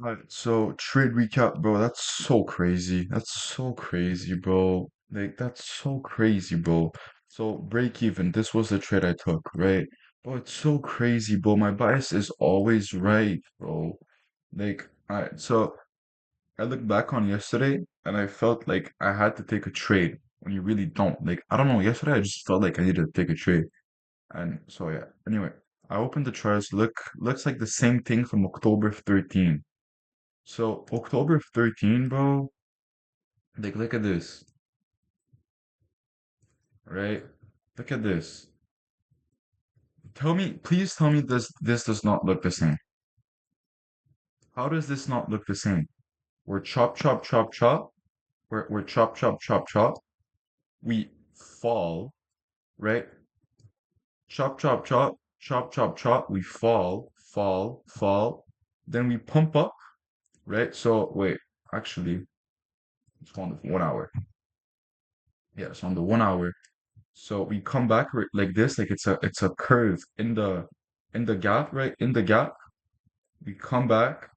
Right, so trade recap, bro. That's so crazy. That's so crazy, bro. Like that's so crazy, bro. So break even. This was the trade I took, right? But it's so crazy, bro. My bias is always right, bro. Like, so I look back on yesterday and I felt like I had to take a trade when you really don't. Like, I don't know. Yesterday I just felt like I needed to take a trade, and so yeah. Anyway, I opened the charts. Looks like the same thing from October 13. So October 13, bro, like look at this, right? Look at this. Please tell me this does not look the same. How does this not look the same? We're chop chop chop chop. We're chop chop chop chop. We fall, right? Chop chop chop chop chop chop. We fall. Then we pump up, right? So wait, actually, it's on the 1 hour. Yeah, it's on the 1 hour. So we come back like this, like it's a curve in the gap, right? In the gap, we come back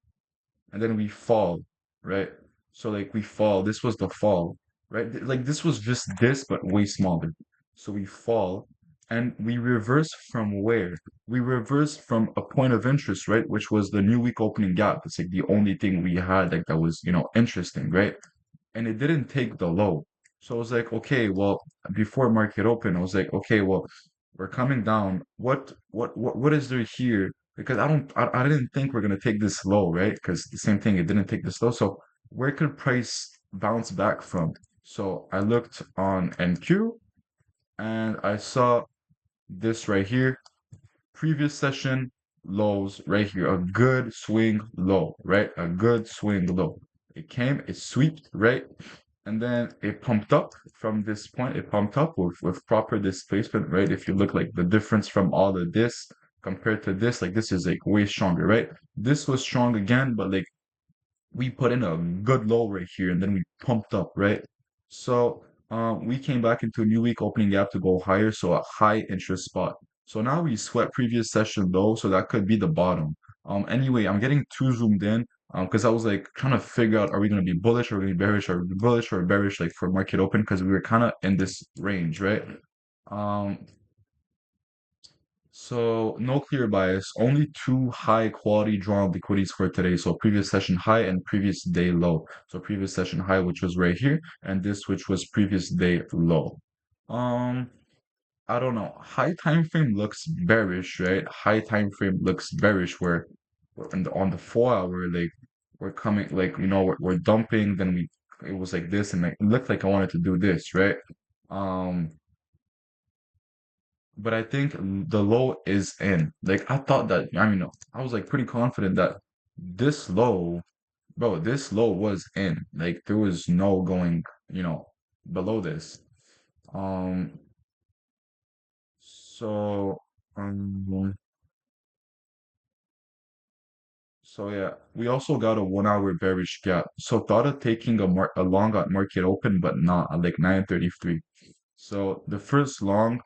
and then we fall, right? So like we fall. This was the fall, right? Like this was just this, but way smaller. So we fall and we reverse from where? We reverse from a point of interest, right? Which was the new week opening gap. It's like the only thing we had like that was, interesting, right? And it didn't take the low. So I was like, okay, well, before market open, I was like, okay, well, we're coming down. What is there here? Because I didn't think we're gonna take this low, right? Because the same thing, it didn't take this low. So where could price bounce back from? So I looked on NQ and I saw this right here, previous session lows right here, a good swing low, right? A good swing low. It came, it swept, right? And then it pumped up from this point. It pumped up with proper displacement, right? If you look like the difference from all of this compared to this, like this is like way stronger, right? This was strong again, but like we put in a good low right here and then we pumped up, right? So we came back into a new week opening gap to go higher, so a high interest spot. So now we sweat previous session low, so that could be the bottom. Anyway, I'm getting too zoomed in because I was like trying to figure out, are we going to be bullish or are we going to be bearish, or bullish or bearish like for market open, because we were kind of in this range, right? Um, so no clear bias, only two high quality drawn liquidities for today. So previous session high and previous day low. So previous session high, which was right here, and this, which was previous day low. Um, I don't know. High time frame looks bearish, right? High time frame looks bearish where on the 4 hour, like we're coming, like we're dumping, then it was like this, and like, it looked like I wanted to do this, right? Um, but I think the low is in. Like I thought that, I mean, I was like pretty confident that this low, bro, this low was in. Like there was no going, below this. Um, so, um, so yeah, we also got a 1 hour bearish gap. So thought of taking a long at market open, but not at like 9:33. So the first long,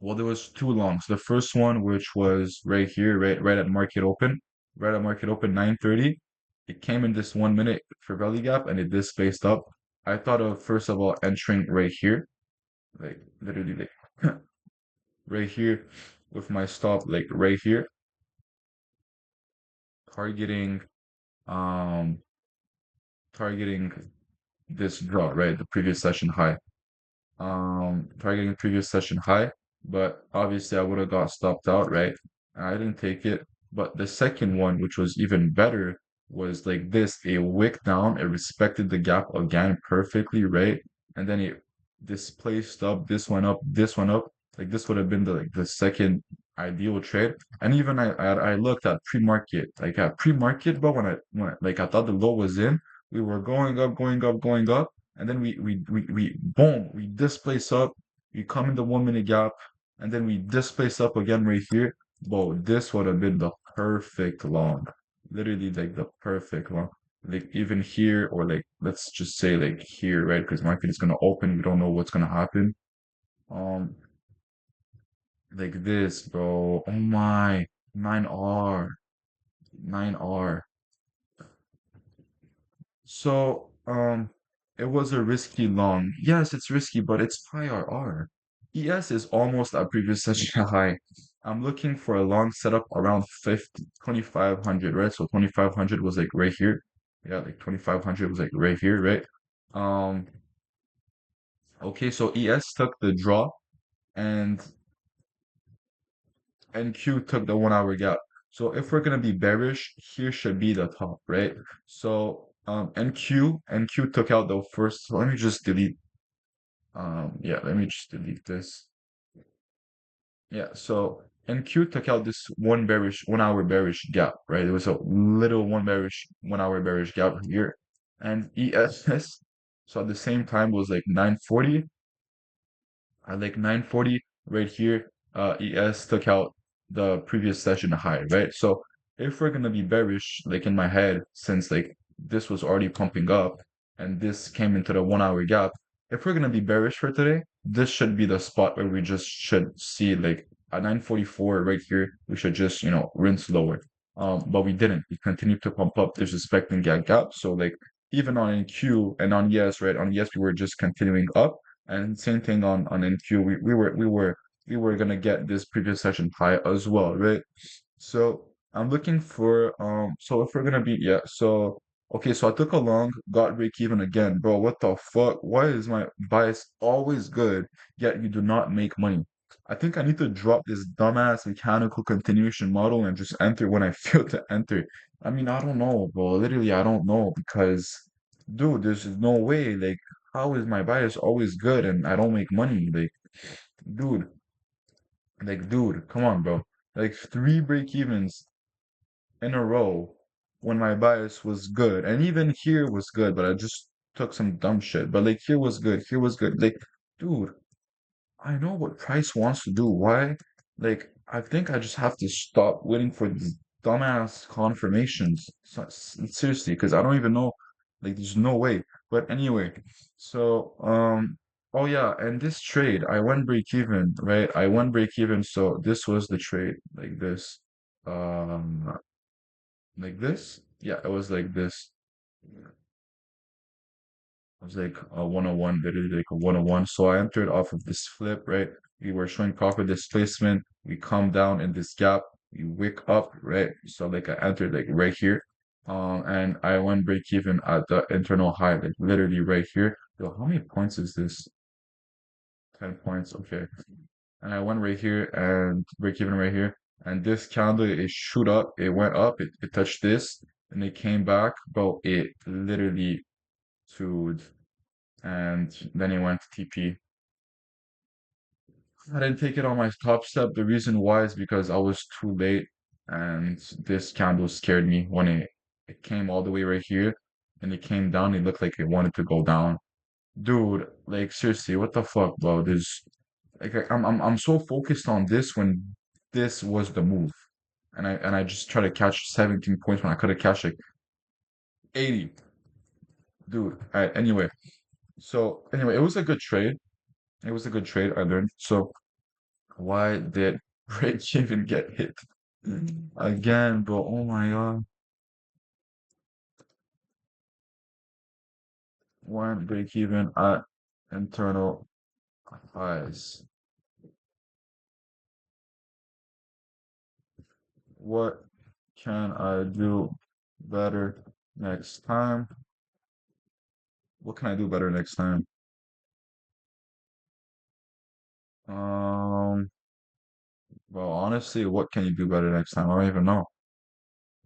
well, there was two longs. The first one, which was right here, right at market open, 9:30. It came in this 1 minute for belly gap and it displaced up. I thought of first of all entering right here, like literally like right here with my stop like right here, targeting um targeting this draw, right? The previous session high. Targeting previous session high, but obviously I would have got stopped out, right? I didn't take it. But the second one, which was even better, was like this, a wick down, it respected the gap again perfectly, right? And then it displaced up, this went up. Like this would have been the second ideal trade. And even I looked at pre-market, like at pre-market, but like I thought the low was in, we were going up, going up, going up, and then we boom, we displace up, we come in the 1 minute gap, and then we displace up again right here. Bro, this would have been the perfect long. Literally like the perfect long. Like even here, or like let's just say like here, right? Because market is gonna open, we don't know what's gonna happen. Um, like this, bro. Oh my, 9R, 9R. So, it was a risky long. Yes, it's risky, but it's IRR. ES is almost at previous session high. I'm looking for a long setup around 50, 2500, right? So 2500 was like right here. Yeah, like 2500 was like right here, right? Um, okay, so ES took the draw and NQ took the 1 hour gap. So if we're gonna be bearish, here should be the top, right? So NQ took out the first. So let me just delete. Yeah, let me just delete this. Yeah, so NQ took out this 1 hour bearish gap, right? There was a little 1 hour bearish gap here, and ESS. So at the same time was like 940. At like 940 right here, ES took out the previous session high, right? So if we're gonna be bearish, like in my head, since like this was already pumping up and this came into the 1 hour gap, if we're gonna be bearish for today, this should be the spot where we just should see like at 944 right here, we should just, rinse lower. But we didn't. We continued to pump up, disrespecting that gap. So like even on NQ and on yes, right? On yes, we were just continuing up and same thing on NQ. We were gonna get this previous session high as well, right? So I'm looking for so if we're gonna be yeah, so okay, so I took a long, got break even again, bro. What the fuck? Why is my bias always good, yet you do not make money? I think I need to drop this dumbass mechanical continuation model and just enter when I feel to enter. I mean, I don't know, bro. Literally, I don't know because dude, there's no way. Like, how is my bias always good and I don't make money? Dude, dude, come on, bro. Like three break evens in a row when my bias was good. And even here was good, but I just took some dumb shit. But like here was good, here was good. Like, dude, I know what Price wants to do. Why? Like, I think I just have to stop waiting for these dumbass confirmations. Seriously, because I don't even know. Like, there's no way. But anyway, so oh yeah, and this trade, I went break even, right? I went break even. So this was the trade, um, like this. Yeah, it was like this. It was like a 101, literally like a 101. So I entered off of this flip, right? We were showing proper displacement. We come down in this gap. We wick up, right? So like I entered like right here. And I went break even at the internal high, like literally right here. Yo, how many points is this? 10 points, okay. And I went right here and break even right here. And this candle, it shoot up, it went up, it touched this, and it came back, but it literally to and then he went to TP. I didn't take it on my top step. The reason why is because I was too late and this candle scared me when it came all the way right here and it came down. It looked like it wanted to go down. Dude, like seriously, what the fuck, bro? There's like I'm so focused on this when this was the move. And I just try to catch 17 points when I could have catch like 80. Dude, anyway. So anyway, it was a good trade. It was a good trade, I learned. So why did Rich even get hit again, bro? Oh my God. Why break even at internal highs? What can I do better next time? What can I do better next time? Um, well, honestly, what can you do better next time? I don't even know.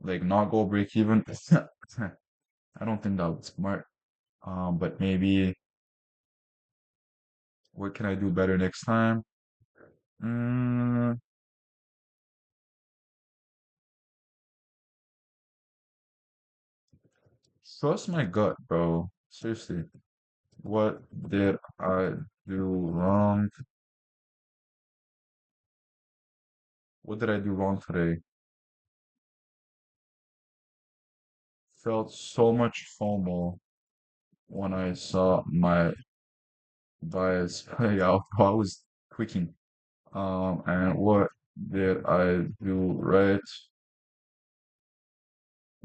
Like, not go break even? I don't think that was smart. But maybe, what can I do better next time? Mm, trust my gut, bro. Seriously. What did I do wrong? What did I do wrong today? Felt so much FOMO when I saw my bias play out. I was tweaking. And what did I do right?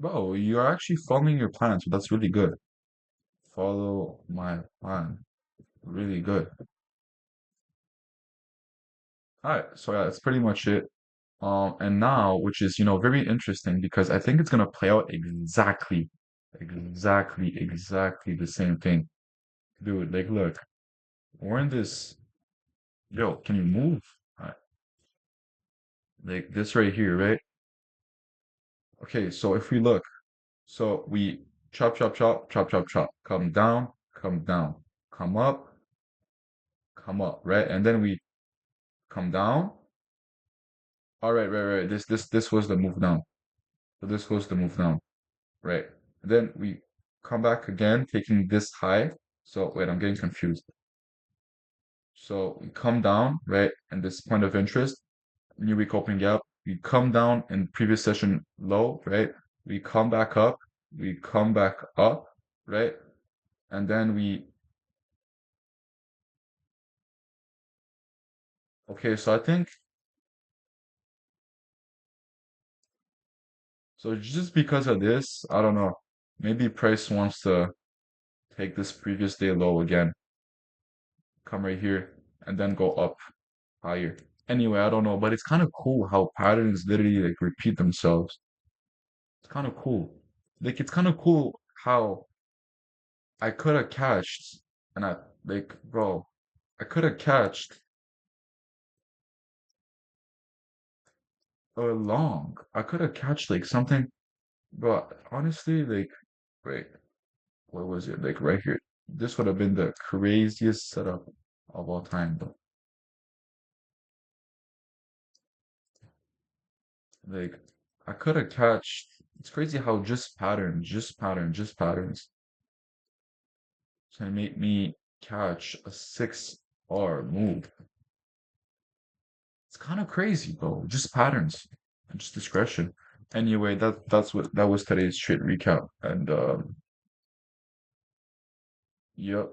Bro, you're actually following your plan, so that's really good. Follow my plan. Really good. All right, so yeah, that's pretty much it. And now, which is, very interesting because I think it's gonna play out exactly the same thing. Dude, like, look, we're in this. Yo, can you move? All right, like this right here, right? Okay, so if we look, so we chop, chop, chop, chop, chop, chop, come down, come up, right? And then we come down. All right, right. This was the move down. So this was the move down, right? And then we come back again, taking this high. So wait, I'm getting confused. So we come down, right? And this point of interest, new week opening gap. We come down in previous session low, right? We come back up, we come back up, right? And then okay, so I think, so just because of this, I don't know, maybe price wants to take this previous day low again, come right here, and then go up higher. Anyway, I don't know, but it's kind of cool how patterns literally like repeat themselves. It's kind of cool. Like it's kind of cool how I could have catched, and I like, bro, I could have catched long. I could have catched like something, but honestly, like, wait, what was it? Like right here. This would have been the craziest setup of all time, though. Like, I could have catched. It's crazy how just patterns can make me catch a 6R move. It's kind of crazy, though. Just patterns and just discretion. Anyway, that was today's trade recap. And yep.